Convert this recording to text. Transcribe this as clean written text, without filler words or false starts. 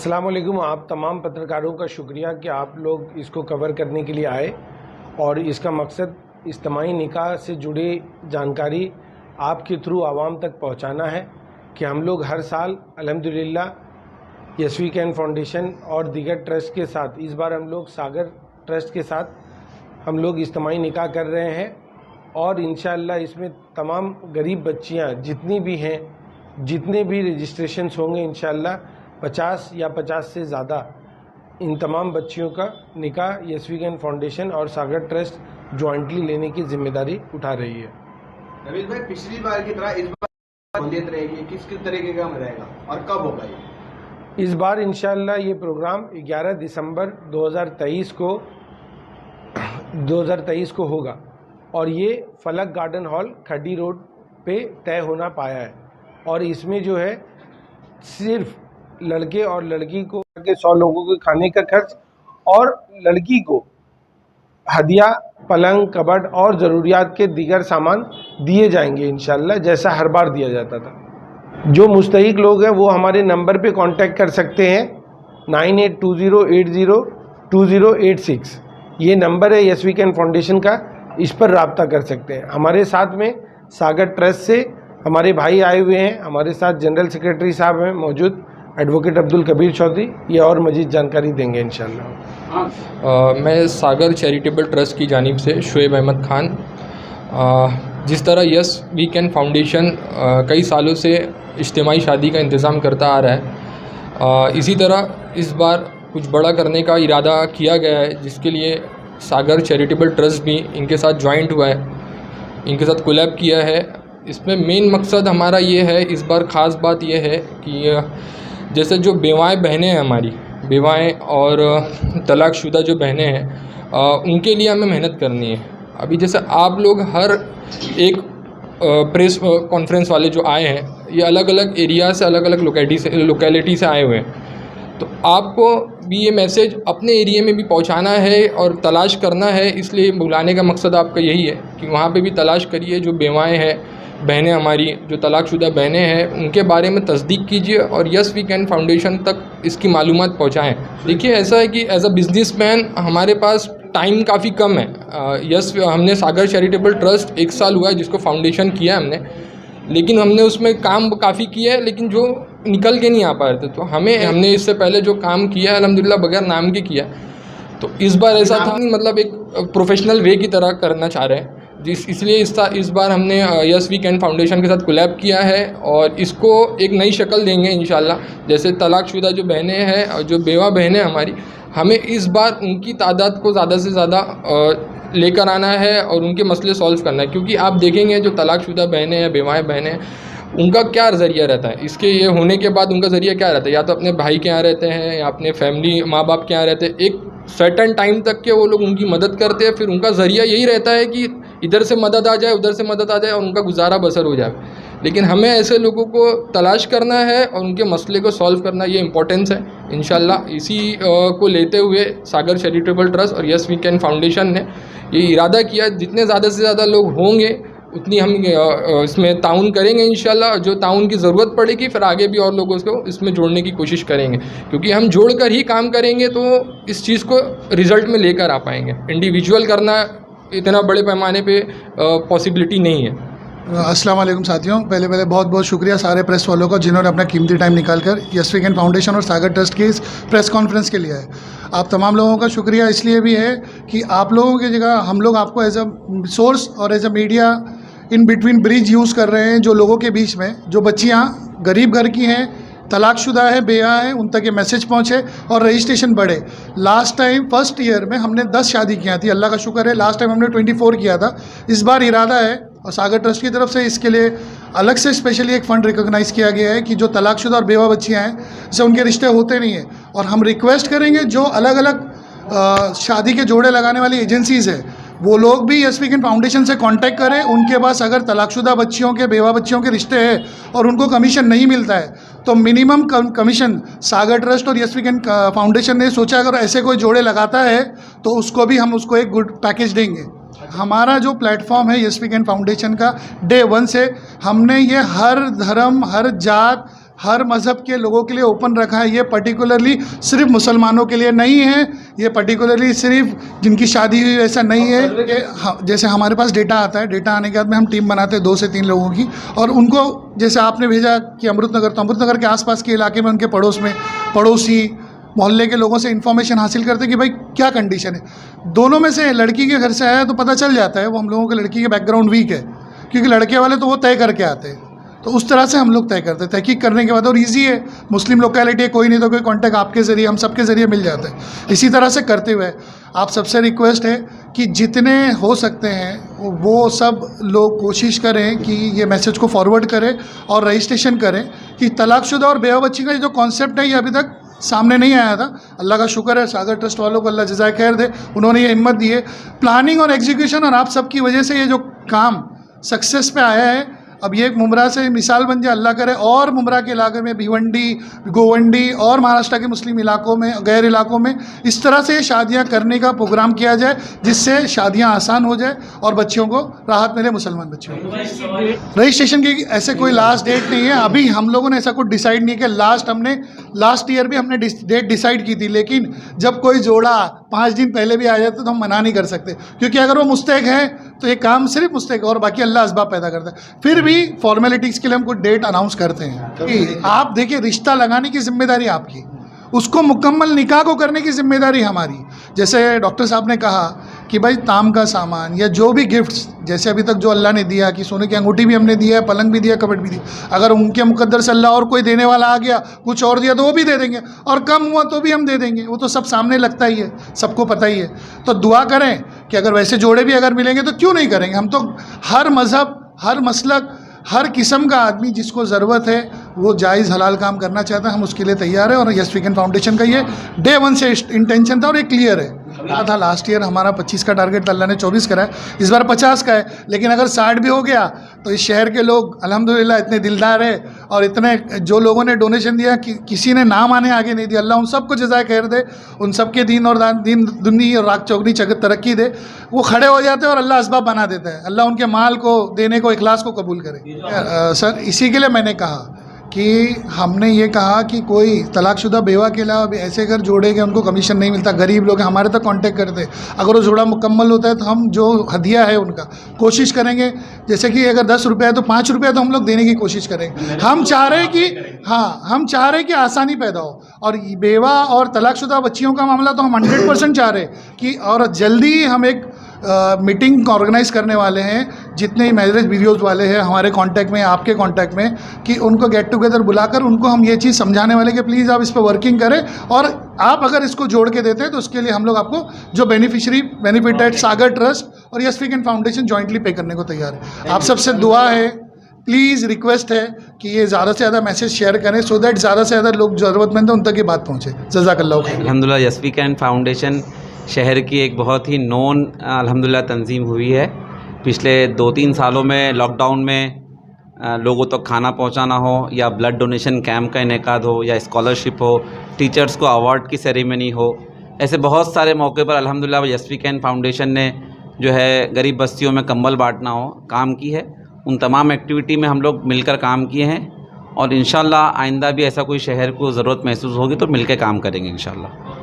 अस्सलाम वालेकुम। आप तमाम पत्रकारों का शुक्रिया कि आप लोग इसको कवर करने के लिए आए और इसका मकसद इज्तिमाई निकाह से जुड़ी जानकारी आपके थ्रू आवाम तक पहुंचाना है कि हम लोग हर साल अल्हम्दुलिल्लाह यस वी कैन फाउंडेशन और दीगर ट्रस्ट के साथ, इस बार हम लोग सागर ट्रस्ट के साथ हम लोग इज्तिमाई निकाह कर रहे हैं और इंशाअल्लाह इसमें तमाम गरीब बच्चियां जितनी भी हैं, जितने भी रजिस्ट्रेशंस होंगे इंशाअल्लाह 50 या 50 से ज़्यादा इन तमाम बच्चियों का निकाह यस वी कैन फाउंडेशन और सागर ट्रस्ट जॉइंटली लेने की जिम्मेदारी उठा रही है। रवीश भाई, पिछली बार की तरह इस बार सहूलियत रहेगी, किस किस तरीके का रहेगा और कब होगा ये? इस बार इंशाअल्लाह ये प्रोग्राम 11 दिसंबर 2023 को होगा और ये फलक गार्डन हॉल खड्डी रोड पे तय होना पाया है और इसमें जो है सिर्फ लड़के और लड़की को 100 लोगों के खाने का खर्च और लड़की को हदिया, पलंग, कबर्ड और ज़रूरियात के दीगर सामान दिए जाएंगे इंशाअल्लाह, जैसा हर बार दिया जाता था। जो मुस्तहिक लोग हैं वो हमारे नंबर पे कांटेक्ट कर सकते हैं 9820802086। ये नंबर है यस वी कैन फाउंडेशन का, इस पर रब्ता कर सकते हैं। हमारे साथ में सागर ट्रस्ट से हमारे भाई आए हुए हैं, हमारे साथ जनरल सेक्रेटरी साहब हैं मौजूद, एडवोकेट अब्दुल कबीर चौधरी, ये और मजीद जानकारी देंगे इंशाअल्लाह। मैं सागर चैरिटेबल ट्रस्ट की जानिब से शुएब अहमद खान। जिस तरह यस वी कैन फाउंडेशन कई सालों से इज्तिमाई शादी का इंतज़ाम करता आ रहा है, इसी तरह इस बार कुछ बड़ा करने का इरादा किया गया है, जिसके लिए सागर चैरिटेबल ट्रस्ट भी इनके साथ ज्वाइंट हुआ है, इनके साथ कोलैब किया है। इसमें मेन मकसद हमारा ये है, इस बार ख़ास बात ये है कि जैसे जो बेवाएँ बहनें हैं, हमारी बेवाएँ और तलाकशुदा जो बहनें हैं, उनके लिए हमें मेहनत करनी है। अभी जैसे आप लोग हर एक प्रेस कॉन्फ्रेंस वाले जो आए हैं, ये अलग अलग एरिया से, अलग अलग लोकेलिटी से आए हुए हैं, तो आपको भी ये मैसेज अपने एरिया में भी पहुंचाना है और तलाश करना है। इसलिए बुलाने का मकसद आपका यही है कि वहाँ पे भी तलाश करिए, जो बेवाएँ हैं बहनें, हमारी जो तलाकशुदा बहनें हैं, उनके बारे में तस्दीक कीजिए और यस वी कैन फाउंडेशन तक इसकी मालूमात पहुँचाएँ। देखिए, ऐसा है कि एज अ बिजनेसमैन हमारे पास टाइम काफ़ी कम है। यस हमने सागर चैरिटेबल ट्रस्ट 1 साल हुआ है जिसको फाउंडेशन किया हमने, लेकिन हमने उसमें काम काफ़ी किया है, लेकिन जो निकल के नहीं आ पा रहे थे, तो हमने इससे पहले जो काम किया है अल्हम्दुलिल्लाह बगैर नाम के किया। तो इस बार ऐसा था, मतलब एक प्रोफेशनल वे की तरह करना चाह रहे हैं, इसलिए इस बार हमने यस वी कैन फाउंडेशन के साथ कोलैब किया है और इसको एक नई शक्ल देंगे इंशाल्लाह। जैसे तलाकशुदा जो बहनें हैं और जो बेवा बहनें हमारी, हमें इस बार उनकी तादाद को ज़्यादा से ज़्यादा लेकर आना है और उनके मसले सॉल्व करना है, क्योंकि आप देखेंगे जो तलाकशुदा बहनें या बेवाएँ बहनें, उनका क्या ज़रिया रहता है, इसके ये होने के बाद उनका ज़रिया क्या रहता है, या तो अपने भाई के यहाँ रहते हैं या अपने फैमिली माँ बाप के यहाँ रहते हैं। एक सर्टेन टाइम तक के वो लोग उनकी मदद करते हैं, फिर उनका ज़रिया यही रहता है कि इधर से मदद आ जाए, उधर से मदद आ जाए और उनका गुजारा बसर हो जाए। लेकिन हमें ऐसे लोगों को तलाश करना है और उनके मसले को सॉल्व करना, ये इम्पोर्टेंस है। इंशाल्लाह इसी को लेते हुए सागर चैरिटेबल ट्रस्ट और यस वी कैन फाउंडेशन ने ये इरादा किया, जितने ज़्यादा से ज़्यादा लोग होंगे उतनी हम इसमें ताउन करेंगे इंशाल्लाह। जो ताउन की ज़रूरत पड़ेगी फिर आगे भी और लोगों को इसमें जोड़ने की कोशिश करेंगे, क्योंकि हम जोड़कर ही काम करेंगे तो इस चीज़ को रिज़ल्ट में लेकर आ पाएंगे। इंडिविजुअल करना इतना बड़े पैमाने पे पॉसिबिलिटी नहीं है। अस्सलाम वालेकुम साथियों, पहले बहुत बहुत शुक्रिया सारे प्रेस वालों का जिन्होंने अपना कीमती टाइम निकालकर यस वी कैन फाउंडेशन और सागर ट्रस्ट की इस प्रेस कॉन्फ्रेंस के लिए है। आप तमाम लोगों का शुक्रिया इसलिए भी है कि आप लोगों की जगह हम लोग आपको एज अ सोर्स और as a media in between bridge use कर रहे हैं, जो लोगों के बीच में जो बच्चियाँ गरीब घर की हैं, तलाकशुदा है, बेया है, उन तक ये मैसेज पहुँचे और रजिस्ट्रेशन बढ़े। लास्ट टाइम फर्स्ट ईयर में हमने 10 शादी किया थी, अल्लाह का शुक्र है लास्ट टाइम हमने 24 किया था। इस बार इरादा है और सागर ट्रस्ट की तरफ से इसके लिए अलग से स्पेशली एक फ़ंड रिकॉग्नाइज़ किया गया है कि जो तलाकशुदा और बेवा बच्चियाँ हैं, जैसे उनके रिश्ते होते नहीं हैं, और हम रिक्वेस्ट करेंगे जो अलग अलग शादी के जोड़े लगाने वाली एजेंसीज़ है वो लोग भी यस वी कैन फाउंडेशन से कांटेक्ट करें। उनके पास अगर तलाकशुदा बच्चियों के, बेवा बच्चियों के रिश्ते हैं और उनको कमीशन नहीं मिलता है तो मिनिमम कमीशन सागर ट्रस्ट और यस वी कैन फाउंडेशन ने सोचा अगर ऐसे कोई जोड़े लगाता है तो उसको भी हम उसको एक गुड पैकेज देंगे। हमारा जो प्लेटफॉर्म है यस वी कैन फाउंडेशन का, डे 1 से हमने ये हर धर्म, हर जात, हर मज़हब के लोगों के लिए ओपन रखा है। ये पर्टिकुलरली सिर्फ मुसलमानों के लिए नहीं है, ये पर्टिकुलरली सिर्फ जिनकी शादी हुई ऐसा नहीं है। ये जैसे हमारे पास डेटा आता है, डेटा आने के बाद में हम टीम बनाते हैं 2 से 3 लोगों की, और उनको जैसे आपने भेजा कि अमृतनगर, तो अमृतनगर के आसपास के इलाके में उनके पड़ोस में पड़ोसी मोहल्ले के लोगों से इन्फॉर्मेशन हासिल करते कि भाई क्या कंडीशन है। दोनों में से लड़की के घर से आया तो पता चल जाता है वो हम लोगों के लड़की के बैकग्राउंड वीक है, क्योंकि लड़के वाले तो वो तय करके आते हैं। तो उस तरह से हम लोग तय करते हैं, तहकीक करने के बाद। और ईजी है, मुस्लिम लोकेलिटी है, कोई नहीं तो कोई कांटेक्ट आपके ज़रिए, हम सबके ज़रिए मिल जाता है। इसी तरह से करते हुए आप सबसे रिक्वेस्ट है कि जितने हो सकते हैं वो सब लोग कोशिश करें कि ये मैसेज को फॉरवर्ड करें और रजिस्ट्रेशन करें कि तलाकशुदा और बेवा बच्ची का जो कॉन्सेप्ट है ये अभी तक सामने नहीं आया था। अल्लाह का शुक्र है, सागर ट्रस्ट वालों को अल्लाह जज़ाए खैर दे, उन्होंने ये हिम्मत दी है। प्लानिंग और एग्जीक्यूशन और आप सबकी वजह से ये जो काम सक्सेस पे आया है। अब ये एक मुमरा से मिसाल बन जाए, अल्लाह करे और मुमरा के इलाके में, भिवंडी, गोवंडी और महाराष्ट्र के मुस्लिम इलाकों में, गैर इलाकों में इस तरह से शादियां करने का प्रोग्राम किया जाए जिससे शादियां आसान हो जाए और बच्चियों को राहत मिले, मुसलमान बच्चियों को। रजिस्ट्रेशन की ऐसे कोई लास्ट डेट नहीं है, अभी हम लोगों ने ऐसा कुछ डिसाइड नहीं किया। लास्ट ईयर भी हमने डेट डिसाइड की थी, लेकिन जब कोई जोड़ा 5 दिन पहले भी आ जाता तो हम मना नहीं कर सकते, क्योंकि अगर वो मुस्तैक है तो ये काम सिर्फ मुस्तैक और बाकी अल्लाह असबाब पैदा करता है। फिर भी फॉर्मेलिटीज़ के लिए हम कुछ डेट अनाउंस करते हैं कि आप देखिए, रिश्ता लगाने की जिम्मेदारी आपकी, उसको मुकम्मल निकाह को करने की जिम्मेदारी हमारी। जैसे डॉक्टर साहब ने कहा कि भाई ताम का सामान या जो भी गिफ्ट्स, जैसे अभी तक जो अल्लाह ने दिया कि सोने की अंगूठी भी हमने दिया है, पलंग भी दिया, कबट भी दिया, अगर उनके मुकद्दर से अल्लाह और कोई देने वाला आ गया, कुछ और दिया तो वो भी दे देंगे, और कम हुआ तो भी हम दे देंगे। वो तो सब सामने लगता ही है, सबको पता ही है। तो दुआ करें कि अगर वैसे जोड़े भी अगर मिलेंगे तो क्यों नहीं करेंगे। हम तो हर मज़हब, हर मसलक, हर किस्म का आदमी जिसको ज़रूरत है वो जायज़ हलाल काम करना चाहता है, हम उसके लिए तैयार है। और यस वीकेंड फाउंडेशन का ये डे 1 से इंटेंशन था और ये क्लियर है। था लास्ट ईयर हमारा 25 का टारगेट था, अल्लाह ने 24 करा है, इस बार 50 का है। लेकिन अगर 60 भी हो गया तो इस शहर के लोग अल्हम्दुलिल्लाह इतने दिलदार है, और इतने जो लोगों ने डोनेशन दिया किसी ने नाम आने आगे नहीं दिया, अल्लाह उन सबको जज़ाए खैर दे, उन सबके दीन और दीन दुनी और राग चौगनी तरक्की दे। वो खड़े हो जाते हैं और अल्लाह असबाब बना देता है। अल्लाह उनके माल को देने को, इखलास को कबूल करे। सर इसी के लिए मैंने कहा कि हमने ये कहा कि कोई तलाकशुदा बेवा के अलावा भी ऐसे अगर जोड़ेंगे उनको कमीशन नहीं मिलता। गरीब लोग हमारे तक कांटेक्ट करते, अगर वो जोड़ा मुकम्मल होता है तो हम जो हदिया है उनका कोशिश करेंगे, जैसे कि अगर 10 रुपये है तो 5 रुपये तो हम लोग देने की कोशिश करेंगे। हम चाह रहे हैं कि हम चाह रहे हैं कि आसानी पैदा हो। और बेवा और तलाकशुदा बच्चियों का मामला तो हम 100% चाह रहे हैं कि, और जल्दी ही हम एक मीटिंग ऑर्गेनाइज करने वाले हैं, जितने ही मैरिज वीडियोज़ वाले हैं हमारे कांटेक्ट में, आपके कांटेक्ट में, कि उनको गेट टुगेदर बुलाकर उनको हम ये चीज़ समझाने वाले कि प्लीज़ आप इस पर वर्किंग करें, और आप अगर इसको जोड़ के देते हैं तो उसके लिए हम लोग आपको जो बेनिफिटेड सागर ट्रस्ट और यस वीकेंड फाउंडेशन जॉइंटली पे करने को तैयार है। आप सबसे दुआ है, प्लीज़ रिक्वेस्ट है कि ये ज़्यादा से ज़्यादा मैसेज शेयर करें, सो दैट ज़्यादा से ज़्यादा लोग ज़रूरतमंद हैं उन तक ये बात पहुँचे। जज़ाकल्लाह खैर। अल्हम्दुलिल्लाह यस वीकेंड फाउंडेशन शहर की एक बहुत ही नोन अल्हम्दुलिल्लाह तंजीम हुई है। पिछले 2-3 सालों में लॉकडाउन में लोगों तक खाना पहुंचाना हो, या ब्लड डोनेशन कैंप का इनेकाद हो, या स्कॉलरशिप हो, टीचर्स को अवार्ड की सेरेमनी हो, ऐसे बहुत सारे मौके पर अल्हम्दुलिल्लाह यस वीकेंड फाउंडेशन ने जो है गरीब बस्तियों में कंबल बांटना हो काम की है। उन तमाम एक्टिविटी में हम लोग मिलकर काम किए हैं, और इंशाल्लाह आइंदा भी ऐसा कोई शहर को ज़रूरत महसूस होगी तो मिलकर काम करेंगे इंशाल्लाह।